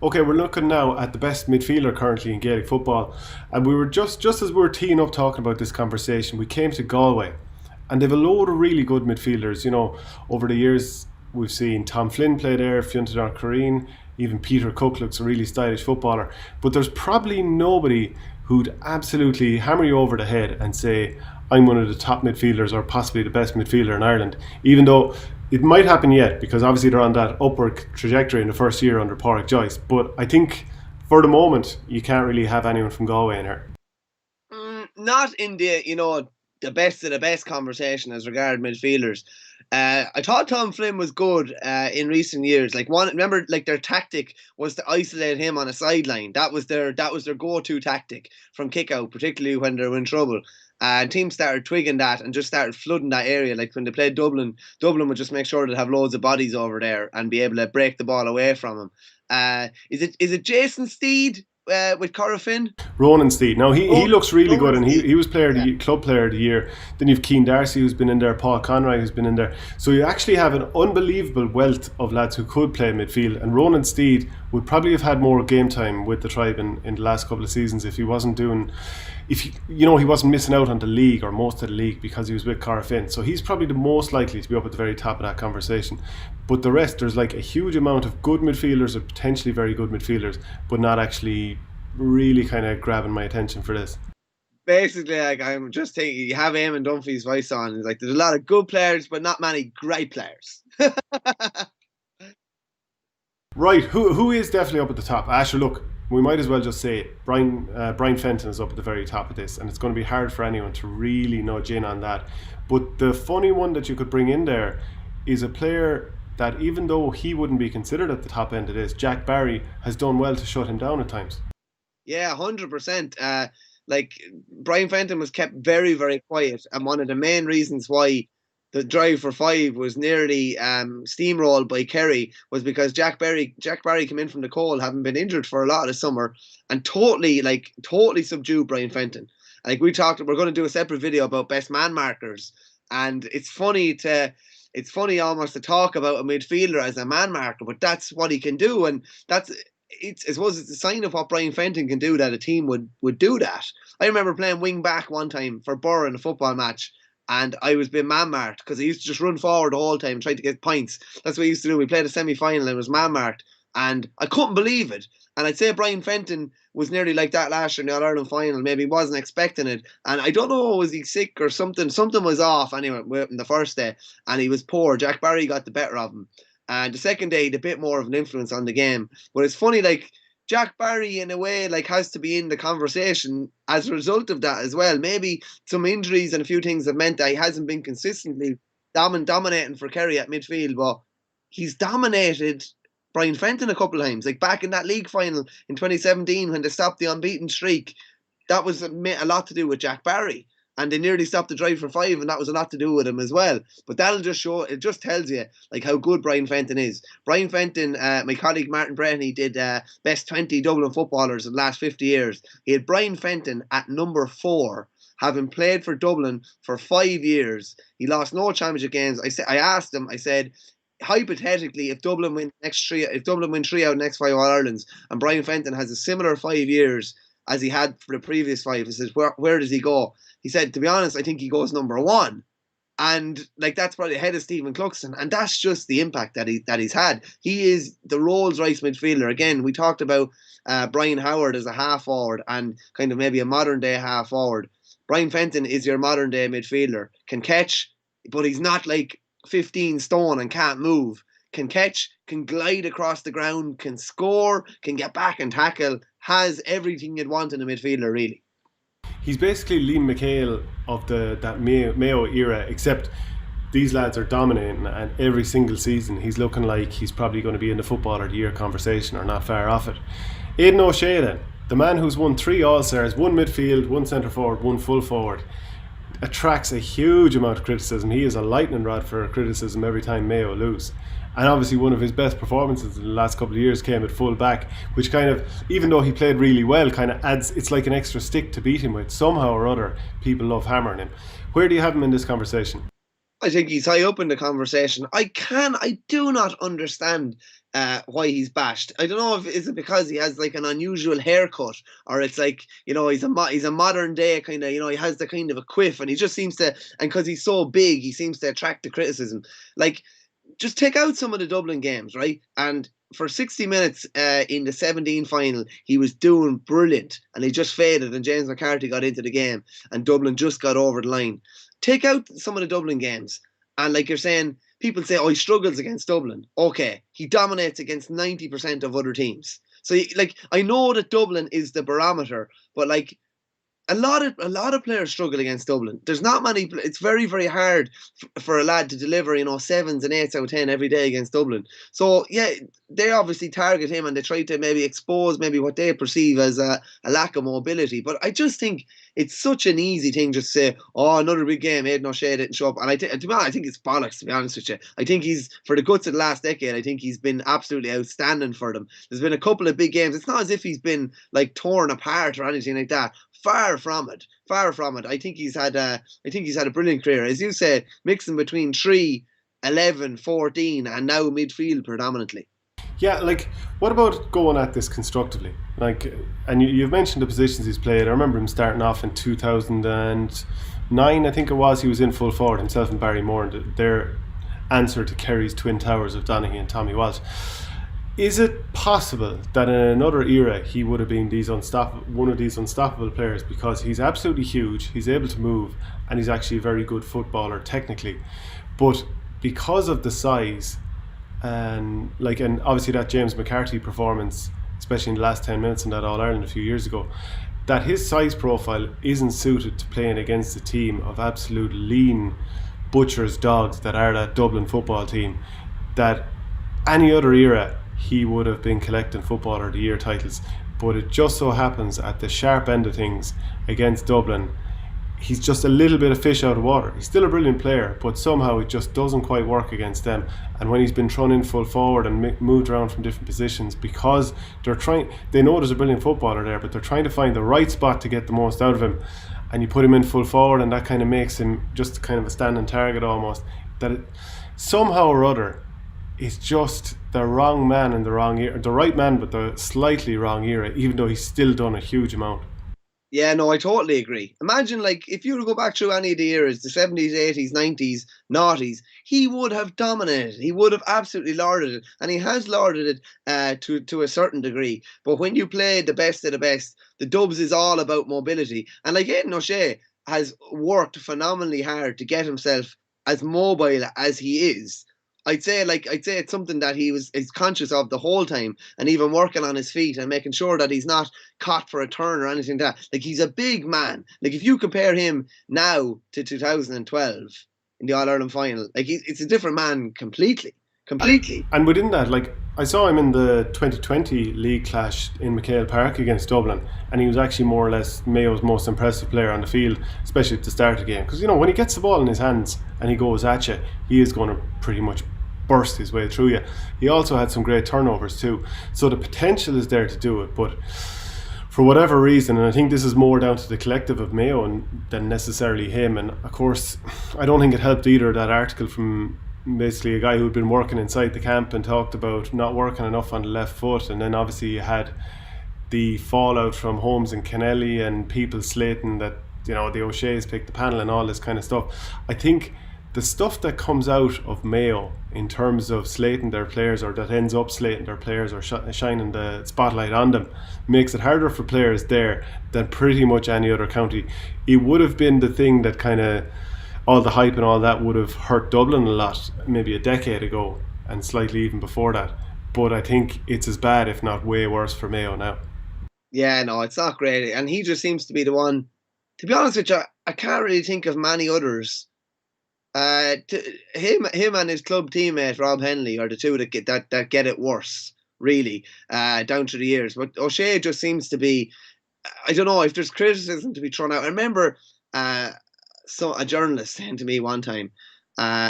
Okay, we're looking now at the best midfielder currently in Gaelic football, and we were just as we were teeing up talking about this conversation, we came to Galway, and they've a load of really good midfielders. Over the years we've seen Tom Flynn play there, Fionn Corrine, even Peter Cook looks a really stylish footballer. But there's probably nobody who'd absolutely hammer you over the head and say, I'm one of the top midfielders or possibly the best midfielder in Ireland, even though it might happen yet because obviously they're on that upward trajectory in the first year under Pádraig Joyce. But I think for the moment, you can't really have anyone from Galway in here. Not in the best of the best conversation as regard midfielders. I thought Tom Flynn was good in recent years. Remember, like their tactic was to isolate him on a sideline. That was their go-to tactic from kick out, particularly when they were in trouble. And teams started twigging that and just started flooding that area. Like when they played Dublin, Dublin would just make sure they'd have loads of bodies over there and be able to break the ball away from him. Is it Jason Steed with Corofin? Ronan Steed. Now he looks really good, Ronan and he, Steed. he was Yeah. club player of the year. Then you've Keane Darcy who's been in there, Paul Conroy who's been in there. So you actually have an unbelievable wealth of lads who could play midfield. And Ronan Steed would probably have had more game time with the tribe in the last couple of seasons if he wasn't doing, if he wasn't missing out on the league or most of the league because he was with Corofin. So he's probably the most likely to be up at the very top of that conversation. But the rest, there's like a huge amount of good midfielders or potentially very good midfielders, but not actually really kind of grabbing my attention for this. Basically, like I'm just thinking, you have Eamon Dunphy's voice on. It's like there's a lot of good players, but not many great players. Right, who is definitely up at the top? Asher, look, we might as well just say it. Brian Fenton is up at the very top of this, and it's going to be hard for anyone to really nudge in on that. But the funny one that you could bring in there is a player that, even though he wouldn't be considered at the top end of this, Jack Barry has done well to shut him down at times. Yeah, 100%. Like Brian Fenton was kept very, very quiet, and one of the main reasons why the drive for five was nearly steamrolled by Kerry was because Jack Barry came in from the cold, having been injured for a lot of summer, and totally subdued Brian Fenton. Like we're going to do a separate video about best man markers, and it's funny almost to talk about a midfielder as a man marker, but that's what he can do, and I suppose it's a sign of what Brian Fenton can do that a team would do that. I remember playing wing back one time for Borough in a football match, and I was being man marked because I used to just run forward the whole time, trying to get points. That's what I used to do. We played a semi final and it was man marked, and I couldn't believe it. And I'd say Brian Fenton was nearly like that last year in the All Ireland final. Maybe he wasn't expecting it, and I don't know, was he sick or something? Something was off anyway in the first day, and he was poor. Jack Barry got the better of him. And the second day, he had a bit more of an influence on the game. But it's funny, like Jack Barry, in a way, like has to be in the conversation as a result of that as well. Maybe some injuries and a few things have meant that he hasn't been consistently dominating for Kerry at midfield, but he's dominated Brian Fenton a couple of times. Like back in that league final in 2017 when they stopped the unbeaten streak, that was a lot to do with Jack Barry. And they nearly stopped the drive for five, and that was a lot to do with him as well. But that'll just show, it just tells you like how good Brian Fenton is. Brian Fenton, my colleague Martin Breheny did best 20 Dublin footballers in the last 50 years. He had Brian Fenton at number 4, having played for Dublin for 5 years. He lost no championship games. I asked him, I said, hypothetically, if Dublin win 3 out of the next 5 All Irelands, and Brian Fenton has a similar 5 years as he had for the previous 5, he says, where does he go? He said, to be honest, I think he goes number 1. And like that's probably ahead of Stephen Cluxton, and that's just the impact that he's had. He is the Rolls Royce midfielder. Again, we talked about Brian Howard as a half forward and kind of maybe a modern day half forward. Brian Fenton is your modern day midfielder. Can catch, but he's not like 15 stone and can't move. Can catch, can glide across the ground, can score, can get back and tackle. Has everything you'd want in a midfielder, really. He's basically Liam McHale of that Mayo era, except these lads are dominating, and every single season he's looking like he's probably going to be in the Footballer of the Year conversation or not far off it. Aidan O'Shea then, the man who's won 3 All-Stars, 1 midfield, 1 centre forward, 1 full forward, attracts a huge amount of criticism. He is a lightning rod for criticism every time Mayo lose. And obviously one of his best performances in the last couple of years came at full back, which kind of, even though he played really well, kind of adds, it's like an extra stick to beat him with. Somehow or other, people love hammering him. Where do you have him in this conversation? I think he's high up in the conversation. I do not understand why he's bashed. I don't know if is it because he has like an unusual haircut, or it's like he's a modern day kind of he has the kind of a quiff, and he just seems to, and because he's so big, he seems to attract the criticism. Like, just take out some of the Dublin games, right? And for 60 minutes in the 17 final, he was doing brilliant, and he just faded, and James McCarthy got into the game, and Dublin just got over the line. Take out some of the Dublin games, and like you're saying, people say, "Oh, he struggles against Dublin." Okay, he dominates against 90% of other teams. So, like, I know that Dublin is the barometer, but like a lot of players struggle against Dublin. There's not many. It's very very hard for a lad to deliver sevens and eights out of 10 every day against Dublin. So yeah, they obviously target him, and they try to maybe expose maybe what they perceive as a lack of mobility. But I just think it's such an easy thing just to say, oh, another big game, Aidan O'Shea didn't show up. And I think it's bollocks, to be honest with you. I think he's, for the guts of the last decade, I think he's been absolutely outstanding for them. There's been a couple of big games. It's not as if he's been like torn apart or anything like that. Far from it. Far from it. I think he's had a brilliant career. As you said, mixing between 3, 11, 14, and now midfield predominantly. Yeah, like, what about going at this constructively? Like, and you've mentioned the positions he's played. I remember him starting off in 2009, I think it was. He was in full forward, himself and Barry Moore, and their answer to Kerry's twin towers of Donaghy and Tommy Walsh. Is it possible that in another era he would have been one of these unstoppable players, because he's absolutely huge, he's able to move, and he's actually a very good footballer technically, but because of the size and obviously that James McCarthy performance, especially in the last 10 minutes in that All Ireland a few years ago, that his size profile isn't suited to playing against a team of absolute lean butcher's dogs that are that Dublin football team, that any other era he would have been collecting Footballer of the Year titles. But it just so happens at the sharp end of things against Dublin, he's just a little bit of fish out of water. He's still a brilliant player, but somehow it just doesn't quite work against them. And when he's been thrown in full forward and moved around from different positions, because they know there's a brilliant footballer there, but they're trying to find the right spot to get the most out of him. And you put him in full forward, and that kind of makes him just kind of a standing target almost. Somehow or other, it's just the wrong man in the wrong era, the right man but the slightly wrong era, even though he's still done a huge amount. Yeah, no, I totally agree. Imagine, like, if you were to go back through any of the eras, the 70s, 80s, 90s, noughties, he would have dominated. He would have absolutely lorded it. And he has lorded it to a certain degree. But when you play the best of the best, the Dubs is all about mobility. And like Aidan O'Shea has worked phenomenally hard to get himself as mobile as he is. I'd say it's something that is conscious of the whole time, and even working on his feet and making sure that he's not caught for a turn or anything like that. Like, he's a big man. Like, if you compare him now to 2012 in the All Ireland final, like, it's a different man completely. Completely. And within that, like, I saw him in the 2020 league clash in McHale Park against Dublin, and he was actually more or less Mayo's most impressive player on the field, especially at the start of the game. Because, when he gets the ball in his hands and he goes at you, he is going to pretty much burst his way through you. He also had some great turnovers too, so the potential is there to do it. But for whatever reason, and I think this is more down to the collective of Mayo than necessarily him, and of course I don't think it helped either, that article from basically a guy who'd been working inside the camp and talked about not working enough on the left foot, and then obviously you had the fallout from Holmes and Kennelly and people slating that the O'Shea's picked the panel and all this kind of stuff. I think the stuff that comes out of Mayo in terms of slating their players, or that ends up slating their players or shining the spotlight on them, makes it harder for players there than pretty much any other county. It would have been the thing that kind of, all the hype and all that would have hurt Dublin a lot maybe a decade ago, and slightly even before that. But I think it's as bad, if not way worse, for Mayo now. Yeah, no, it's not great. And he just seems to be the one, to be honest with you, I can't really think of many others. Him and his club teammate Rob Henley are the two that get it worse, really, down through the years. But O'Shea just seems to be, I don't know if there's criticism to be thrown out. I remember a journalist saying to me one time,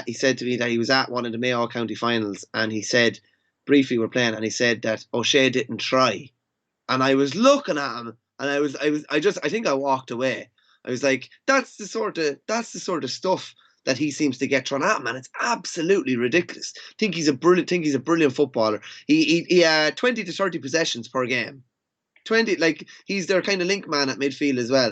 he said to me that he was at one of the Mayo County finals, and he said, briefly we're playing, and he said that O'Shea didn't try, and I was looking at him, and I think I walked away. I was like, that's the sort of stuff that he seems to get thrown at, man. It's absolutely ridiculous. Think he's a brilliant footballer. He 20 to 30 possessions per game. 20, like, he's their kind of link man at midfield as well.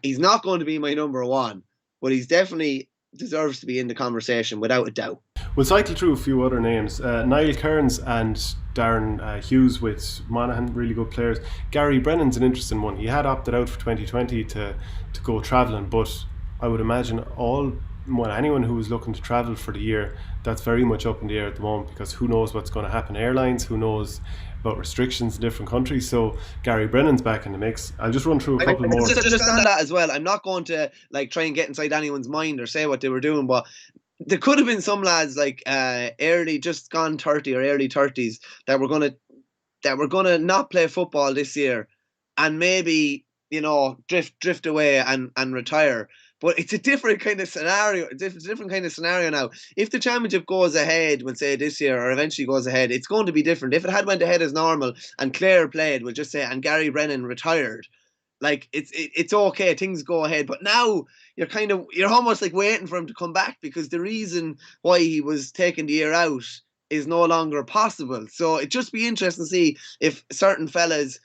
He's not going to be my number one, but he's definitely deserves to be in the conversation without a doubt. We'll cycle through a few other names. Niall Kearns and Darren Hughes with Monaghan, really good players. Gary Brennan's an interesting one. He had opted out for 2020 to go travelling, but I would imagine anyone who was looking to travel for the year, that's very much up in the air at the moment, because who knows what's going to happen. Airlines, who knows about restrictions in different countries. So Gary Brennan's back in the mix. I'll just run through a couple more. Just on that as well, I'm not going to like try and get inside anyone's mind or say what they were doing, but there could have been some lads like early, just gone 30 or early 30s that were gonna not play football this year, and maybe, you know, drift away and retire. But it's a different kind of scenario. It's a different kind of scenario now. If the championship goes ahead, we'll say this year, or eventually goes ahead, it's going to be different. If it had went ahead as normal and Clare played, we'll just say, and Gary Brennan retired, like, it's okay, things go ahead. But now you're almost like waiting for him to come back, because the reason why he was taking the year out is no longer possible. So it'd just be interesting to see if certain fellas,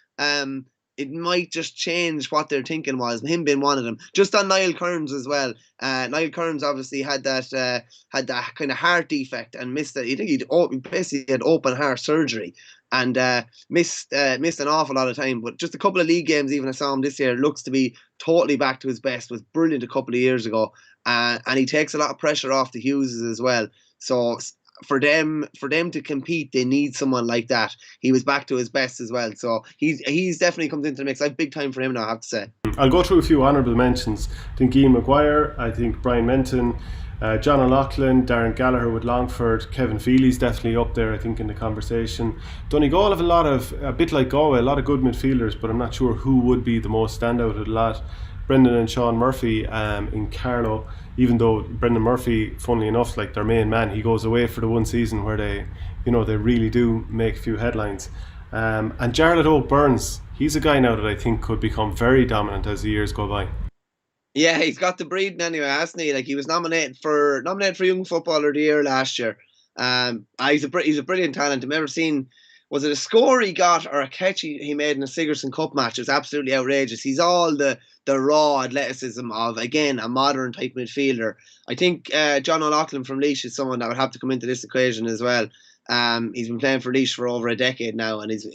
it might just change what their thinking was, him being one of them. Just on Niall Kearns as well. Niall Kearns obviously had that kind of heart defect and missed it. I think he basically had open heart surgery and missed an awful lot of time. But just a couple of league games, even I saw him this year, looks to be totally back to his best. Was brilliant a couple of years ago, and he takes a lot of pressure off the Hugheses as well. So for them to compete, they need someone like that. He was back to his best as well, so he's definitely comes into the mix. I have big time for him now, I have to say. I'll go through a few honourable mentions. I think Ian Maguire, I think Brian Menton, John O'Loughlin, Darren Gallagher with Longford, Kevin Feely's definitely up there, I think, in the conversation. Donegal have a bit like Galway, a lot of good midfielders, but I'm not sure who would be the most standout of the lot. Brendan and Sean Murphy in Carlow, even though Brendan Murphy, funnily enough, like their main man, he goes away for the one season where they really do make a few headlines. And Jarlath O'Byrne, he's a guy now that I think could become very dominant as the years go by. Yeah, he's got the breeding anyway, hasn't he? Like, he was nominated for Young Footballer of the Year last year. He's a brilliant talent. I've never seen. Was it a score he got or a catch he made in a Sigerson Cup match? It's absolutely outrageous. He's all the raw athleticism of, again, a modern type midfielder. I think John O'Loughlin from Laois is someone that would have to come into this equation as well. He's been playing for Laois for over a decade now, and he's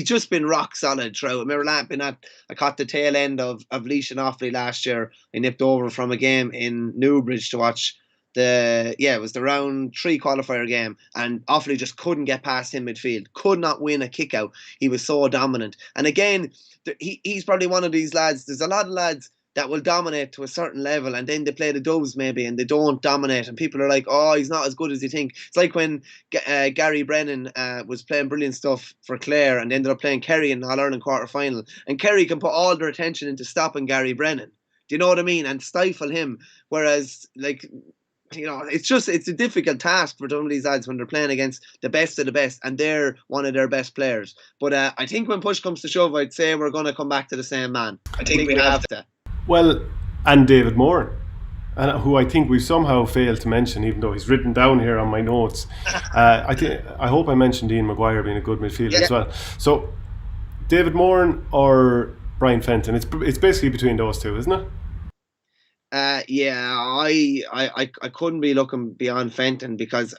just been rock solid throughout. I remember I caught the tail end of Laois and Offaly last year. I nipped over from a game in Newbridge to watch it was the round 3 qualifier game, and Offaly just couldn't get past him midfield, could not win a kick out. He was so dominant. And again, he's probably one of these lads. There's a lot of lads that will dominate to a certain level, and then they play the doves maybe and they don't dominate, and people are like, oh, he's not as good as you think. It's like when Gary Brennan was playing brilliant stuff for Clare and ended up playing Kerry in the All-Ireland quarter-final, and Kerry can put all their attention into stopping Gary Brennan, do you know what I mean, and stifle him, whereas, like, you know, it's a difficult task for some of these lads when they're playing against the best of the best, and they're one of their best players. But I think when push comes to shove, I'd say we're going to come back to the ssame man. I think we have to. Well, and David Moran, who I think we've somehow failed to mention, even though he's written down here on my notes. I hope I mentioned Ian Maguire being a good midfielder as well. So, David Moran or Brian Fenton? It's basically between those two, isn't it? I couldn't be looking beyond Fenton, because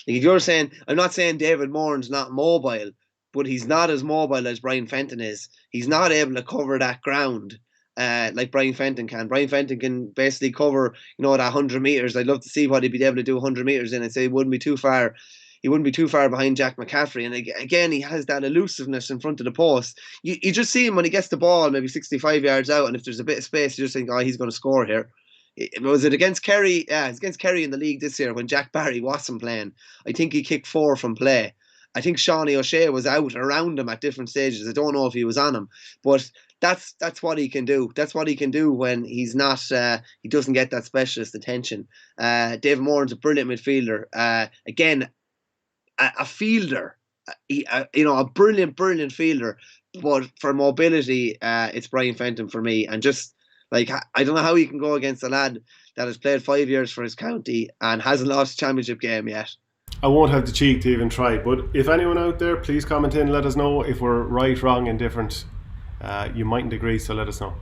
if you're saying, I'm not saying David Moran's not mobile, but he's not as mobile as Brian Fenton is. He's not able to cover that ground like Brian Fenton can. Brian Fenton can basically cover, that 100 metres. I'd love to see what he'd be able to do 100 metres in, and say he wouldn't be too far behind Jack McCaffrey. And again, he has that elusiveness in front of the post. You just see him when he gets the ball maybe 65 yards out, and if there's a bit of space, you just think, oh, he's going to score here. Was it against Kerry? Yeah, it's against Kerry in the league this year when Jack Barry wasn't playing. I think he kicked 4 from play. I think Shawnee O'Shea was out around him at different stages. I don't know if he was on him, but that's what he can do. That's what he can do when he's not. He doesn't get that specialist attention. David Moran's a brilliant midfielder. Again, a fielder. A brilliant fielder. But for mobility, it's Brian Fenton for me. And just Like, I don't know how he can go against a lad that has played 5 years for his county and hasn't lost a championship game yet. I won't have the cheek to even try, but if anyone out there, please comment in, let us know if we're right, wrong, indifferent. You mightn't agree, so let us know.